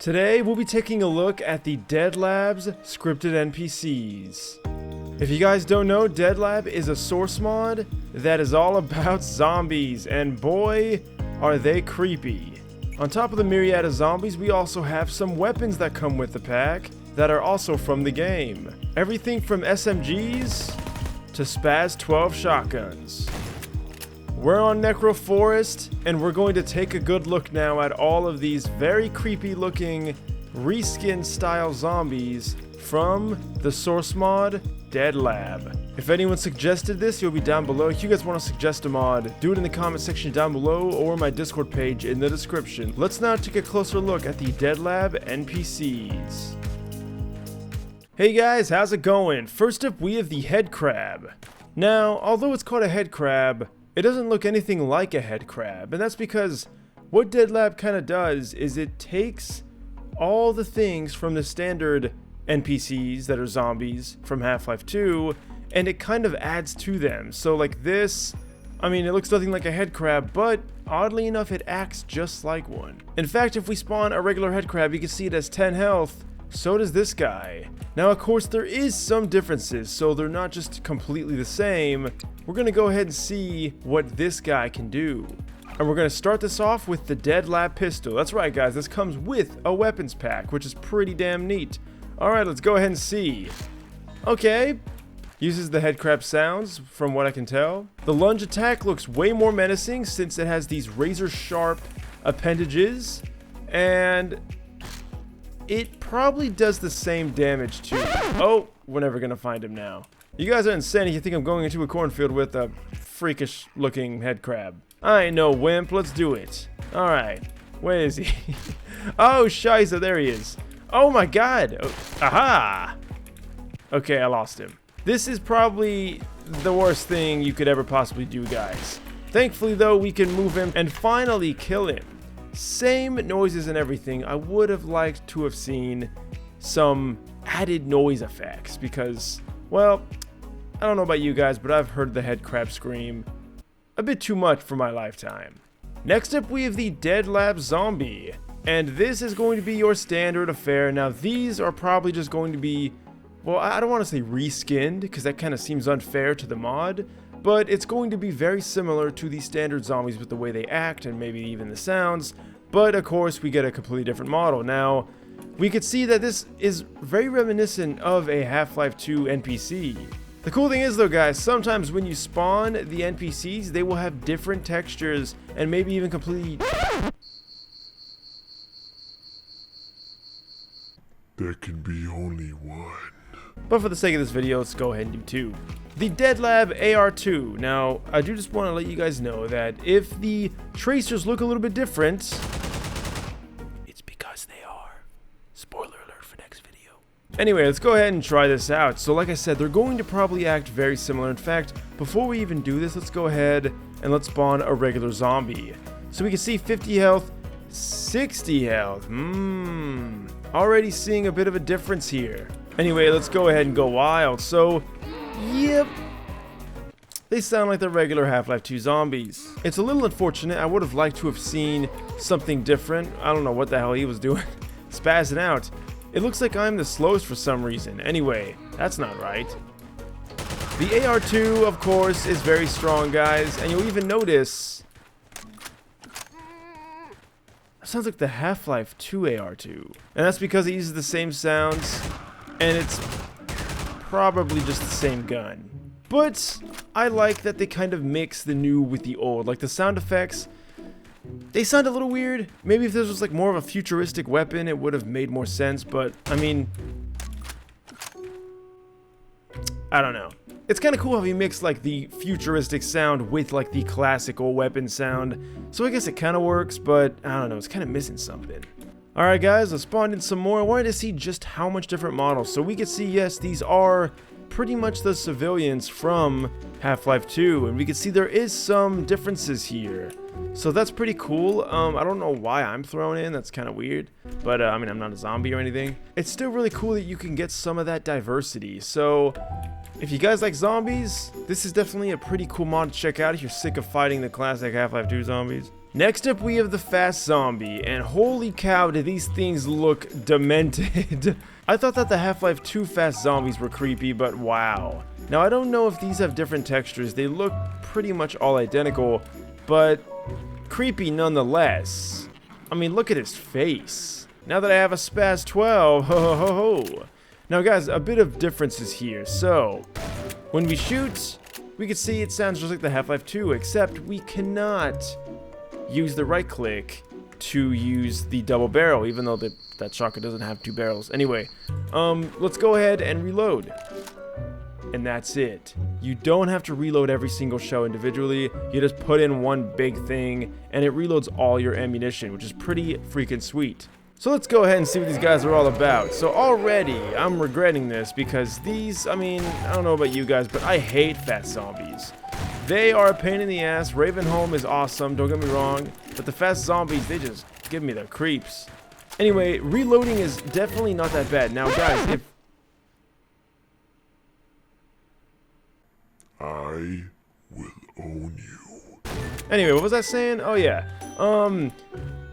Today we'll be taking a look at the Dead Labs scripted NPCs. If you guys don't know, Dead Lab is a source mod that is all about zombies, and boy, are they creepy. On top of the myriad of zombies, we also have some weapons that come with the pack that are also from the game. Everything from SMGs to Spaz 12 shotguns. We're on Necro Forest, and we're going to take a good look now at all of these very creepy looking reskin style zombies from the source mod Dead Lab. If anyone suggested this, you'll be down below. If you guys want to suggest a mod, do it in the comment section down below or my Discord page in the description. Let's now take a closer look at the Dead Lab NPCs. Hey guys, how's it going? First up, we have the head crab. Now, although it's called a head crab, it doesn't look anything like a head crab, and that's because what Dead Lab kind of does is it takes all the things from the standard NPCs that are zombies from Half-Life 2, and it kind of adds to them. So like this, I mean, it looks nothing like a head crab, but oddly enough, it acts just like one. In fact, if we spawn a regular head crab, you can see it has 10 health. So does this guy. Now, of course, there is some differences, so they're not just completely the same. We're gonna go ahead and see what this guy can do. And we're gonna start this off with the Dead Lab pistol. That's right, guys, this comes with a weapons pack, which is pretty damn neat. Alright, let's go ahead and see. Okay, uses the head crab sounds, from what I can tell. The lunge attack looks way more menacing since it has these razor sharp appendages, and it probably does the same damage too. Oh, we're never gonna find him now. You guys are insane if you think I'm going into a cornfield with a freakish looking head crab. I ain't no wimp, let's do it. Alright, where is he? Oh, shiza, there he is. Oh my god, oh, aha! Okay, I lost him. This is probably the worst thing you could ever possibly do, guys. Thankfully though, we can move him and finally kill him. Same noises and everything. I would have liked to have seen some added noise effects because, well, I don't know about you guys, but I've heard the head crab scream a bit too much for my lifetime. Next up, we have the Dead Lab zombie, and this is going to be your standard affair. Now, these are probably just going to be, well, I don't want to say reskinned because that kind of seems unfair to the mod, but it's going to be very similar to the standard zombies with the way they act and maybe even the sounds, but of course we get a completely different model. Now, we could see that this is very reminiscent of a Half-Life 2 NPC. The cool thing is though, guys, sometimes when you spawn the NPCs, they will have different textures and maybe even completely... There can be only one. But for the sake of this video, let's go ahead and do two. The Dead Lab AR2. Now, I do just want to let you guys know that if the tracers look a little bit different, it's because they are. Spoiler alert for next video. Anyway, let's go ahead and try this out. So like I said, they're going to probably act very similar. In fact, before we even do this, let's go ahead and let's spawn a regular zombie. So we can see 50 health, 60 health. Already seeing a bit of a difference here. Anyway, let's go ahead and go wild. So, yep, they sound like the regular Half-Life 2 zombies. It's a little unfortunate. I would have liked to have seen something different. I don't know what the hell he was doing. Spazzing out. It looks like I'm the slowest for some reason. Anyway, that's not right. The AR2, of course, is very strong, guys. And you'll even notice... That sounds like the Half-Life 2 AR2. And that's because it uses the same sounds... And it's probably just the same gun. But I like that they kind of mix the new with the old. Like the sound effects, they sound a little weird. Maybe if this was like more of a futuristic weapon, it would have made more sense. But I mean, I don't know. It's kind of cool how he mixed like the futuristic sound with like the classical weapon sound. So I guess it kind of works, but I don't know. It's kind of missing something. Alright guys, let's spawn in some more. I wanted to see just how much different models. So we can see, yes, these are pretty much the civilians from Half-Life 2. And we can see there is some differences here. So that's pretty cool. I don't know why I'm thrown in. That's kind of weird. But, I mean, I'm not a zombie or anything. It's still really cool that you can get some of that diversity. So, if you guys like zombies, this is definitely a pretty cool mod to check out if you're sick of fighting the classic Half-Life 2 zombies. Next up we have the fast zombie, and holy cow do these things look demented. I thought that the Half-Life 2 fast zombies were creepy, but wow. Now I don't know if these have different textures, they look pretty much all identical, but creepy nonetheless. I mean, look at his face. Now that I have a Spaz 12, ho ho ho ho. Now guys, a bit of differences here. So, when we shoot, we can see it sounds just like the Half-Life 2, except we cannot use the right click to use the double barrel, even though that shotgun doesn't have 2 barrels. Anyway, let's go ahead and reload. And that's it. You don't have to reload every single shell individually. You just put in one big thing, and it reloads all your ammunition, which is pretty freaking sweet. So let's go ahead and see what these guys are all about. So already, I'm regretting this because these, I mean, I don't know about you guys, but I hate fast zombies. They are a pain in the ass. Ravenholm is awesome, don't get me wrong, but the fast zombies, they just give me the creeps. Anyway, reloading is definitely not that bad. Now guys, if... I will own you. Anyway, what was I saying? Oh yeah,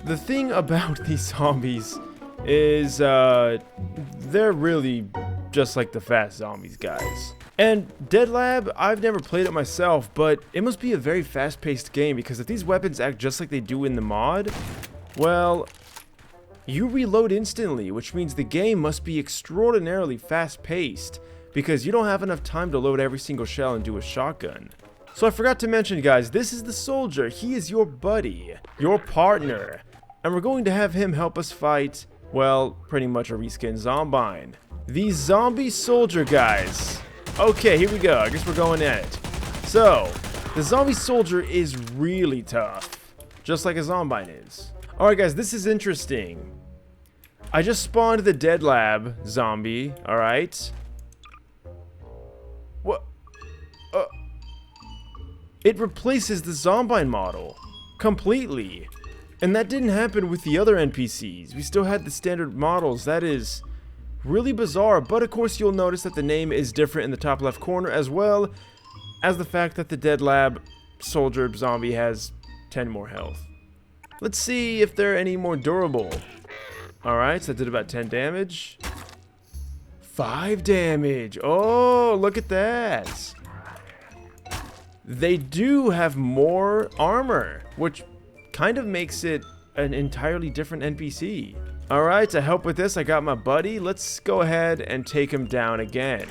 the thing about these zombies is, they're really just like the fast zombies, guys. And Dead Lab, I've never played it myself, but it must be a very fast-paced game because if these weapons act just like they do in the mod, well, you reload instantly, which means the game must be extraordinarily fast-paced because you don't have enough time to load every single shell and do a shotgun. So I forgot to mention, guys, this is the soldier. He is your buddy, your partner, and we're going to have him help us fight, well, pretty much a reskin zombine. These zombie soldier guys. Okay, here we go. I guess we're going at it. So, the zombie soldier is really tough, just like a zombine is. Alright guys, this is interesting. I just spawned the Dead Lab zombie, alright? What? It replaces the zombine model completely. And that didn't happen with the other NPCs. We still had the standard models. That is really bizarre, but of course you'll notice that the name is different in the top left corner, as well as the fact that the Dead Lab soldier zombie has 10 more health. Let's see if they're any more durable. Alright, so that did about 10 damage. 5 damage. Oh, look at that. They do have more armor, which kind of makes it an entirely different NPC. Alright, to help with this, I got my buddy. Let's go ahead and take him down again.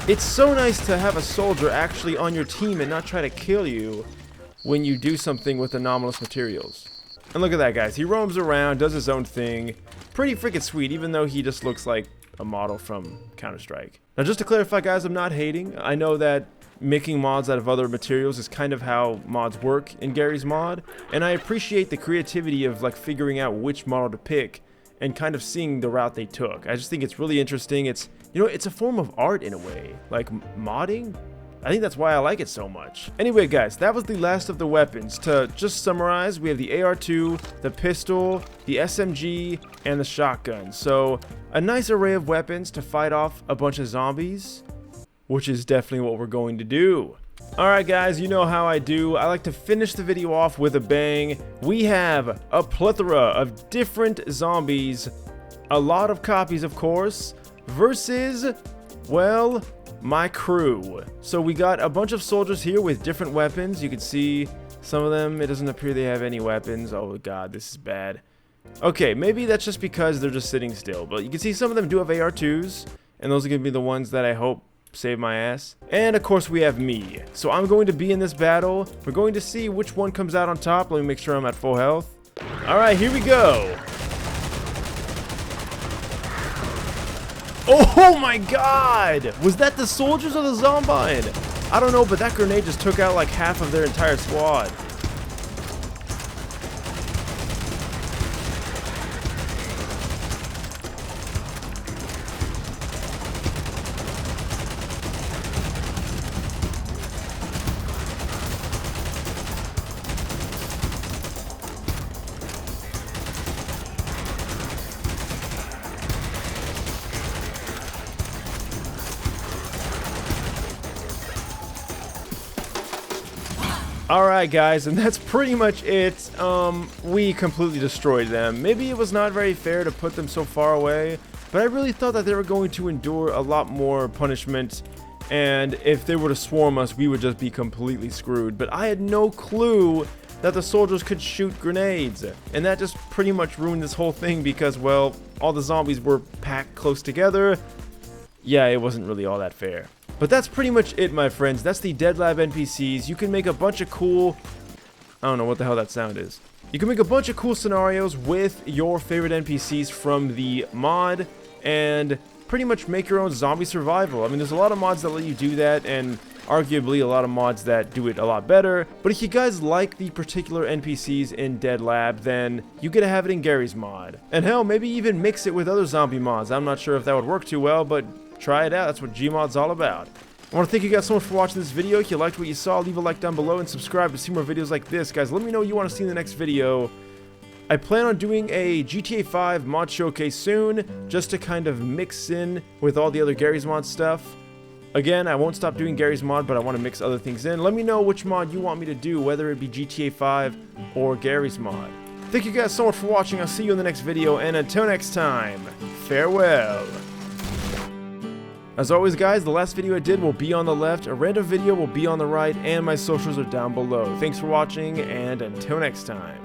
It's so nice to have a soldier actually on your team and not try to kill you when you do something with anomalous materials. And look at that, guys. He roams around, does his own thing. Pretty freaking sweet, even though he just looks like a model from Counter-Strike. Now, just to clarify, guys, I'm not hating. I know that making mods out of other materials is kind of how mods work in Garry's mod, and I appreciate the creativity of like figuring out which model to pick and kind of seeing the route they took. I just think it's really interesting. It's, you know, it's a form of art in a way, like modding. I think that's why I like it so much. Anyway, guys, that was the last of the weapons. To just summarize, we have the AR2, the pistol, the SMG, and the shotgun. So a nice array of weapons to fight off a bunch of zombies, which is definitely what we're going to do. Alright guys, you know how I do. I like to finish the video off with a bang. We have a plethora of different zombies, a lot of copies of course, versus, well, my crew. So we got a bunch of soldiers here with different weapons. You can see some of them, it doesn't appear they have any weapons. Oh god, this is bad. Okay, maybe that's just because they're just sitting still, but you can see some of them do have AR2s, and those are going to be the ones that I hope save my ass. And of course we have me. So I'm going to be in this battle. We're going to see which one comes out on top. Let me make sure I'm at full health. Alright, here we go. Oh my god! Was that the soldiers or the zombine? I don't know, but that grenade just took out like half of their entire squad. Alright guys, and that's pretty much it. We completely destroyed them. Maybe it was not very fair to put them so far away, but I really thought that they were going to endure a lot more punishment, and if they were to swarm us, we would just be completely screwed. But I had no clue that the soldiers could shoot grenades, and that just pretty much ruined this whole thing because, well, all the zombies were packed close together. Yeah, it wasn't really all that fair. But that's pretty much it, my friends. That's the Dead Lab NPCs. You can make a bunch of cool... I don't know what the hell that sound is. You can make a bunch of cool scenarios with your favorite NPCs from the mod and pretty much make your own zombie survival. I mean, there's a lot of mods that let you do that, and arguably a lot of mods that do it a lot better. But if you guys like the particular NPCs in Dead Lab, then you get to have it in Garry's mod. And hell, maybe even mix it with other zombie mods. I'm not sure if that would work too well, but try it out. That's what Gmod's all about. I want to thank you guys so much for watching this video. If you liked what you saw, leave a like down below and subscribe to see more videos like this. Guys, let me know what you want to see in the next video. I plan on doing a GTA 5 mod showcase soon, just to kind of mix in with all the other Garry's mod stuff. Again, I won't stop doing Garry's mod, but I want to mix other things in. Let me know which mod you want me to do, whether it be GTA 5 or Garry's mod. Thank you guys so much for watching. I'll see you in the next video, and until next time, farewell. As always guys, the last video I did will be on the left, a random video will be on the right, and my socials are down below. Thanks for watching, and until next time.